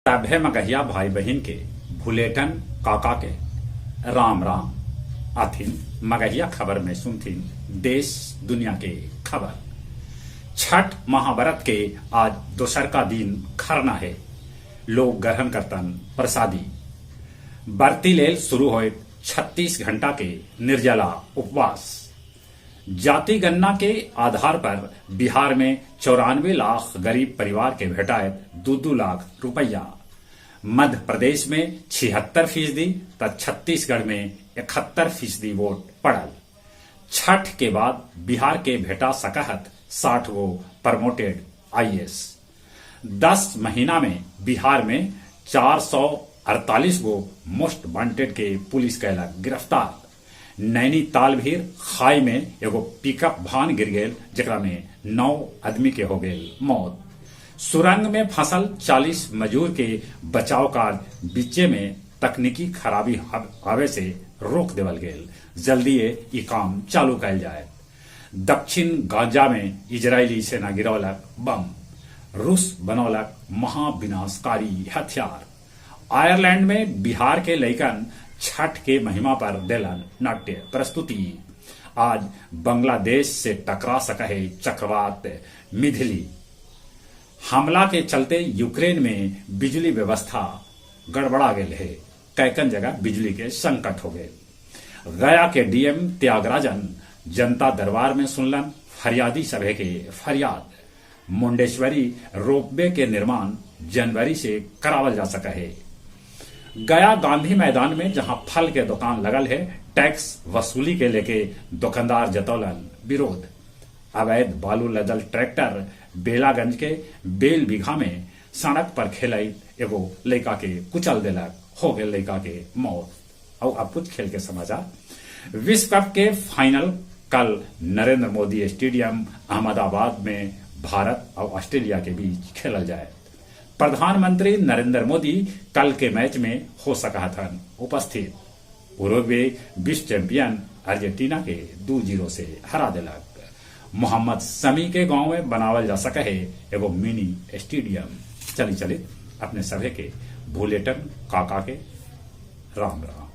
सभे मगहिया भाई बहन के भुलेटन काका के राम राम आथिन मगहिया खबर में सुनथिन देश दुनिया के खबर। छठ महाव्रत के आज दोसर का दिन खरना है। लोग ग्रहण करतन प्रसादी। बरती लेल शुरू हो 36 घंटा के निर्जला उपवास। जाति गणना के आधार पर बिहार में 94 लाख गरीब परिवार के भेटाए 2-2 लाख रुपया। मध्य प्रदेश में 76% तथा छत्तीसगढ़ में 71% वोट पड़ल। छठ के बाद बिहार के भेटा सकहत 60 गो प्रमोटेड आईएएस। 10 महीना में बिहार में 448 गो मोस्ट वांटेड के पुलिस कैलक गिरफ्तार। नैनीताल भीर खाई में एगो पिकअप वाहन गिर गेल, जेकरा में 9 आदमी के हो गेल मौत। सुरंग में फंसल 40 मजदूर के बचाव कार्य बीचे में तकनीकी खराबी आवे से रोक देवल गेल। जल्दी ये काम चालू कैल जाए। दक्षिण गाजा में इजरायली सेना गिरौलक बम। रूस बनौलक महाविनाशकारी हथियार। आयरलैंड में बिहार के लइकन छठ के महिमा पर देलन नाट्य प्रस्तुति। आज बांग्लादेश से टकरा सके चक्रवात मिथिली। हमला के चलते यूक्रेन में बिजली व्यवस्था गड़बड़ा गेल है। कैकन जगह बिजली के संकट हो गए। गया के डीएम त्यागराजन जनता दरबार में सुनलन फरियादी सभे के फरियाद। मुंडेश्वरी रोपवे के निर्माण जनवरी से करावल जा सका है। गया गांधी मैदान में जहां फल के दुकान लगल है, टैक्स वसूली के लेके दुकानदार जतौलन विरोध। अवैध बालू लदल ट्रैक्टर बेलागंज के बेल बीघा में सड़क पर खेलाई एगो लड़का के कुचल देलक, हो गए लड़का के मौत। और अब कुछ खेल के समाचार। विश्व कप के फाइनल कल नरेंद्र मोदी स्टेडियम अहमदाबाद में भारत और ऑस्ट्रेलिया के बीच खेलल जाए। प्रधानमंत्री नरेंद्र मोदी कल के मैच में हो सका था उपस्थित। उरुग्वे विश्व चैंपियन अर्जेंटीना के 2-0 से हरा दिलक। मोहम्मद शमी के गांव में बनावल जा सके है एगो मिनी स्टेडियम। चली अपने सभे के भुलेटन काका के राम राम।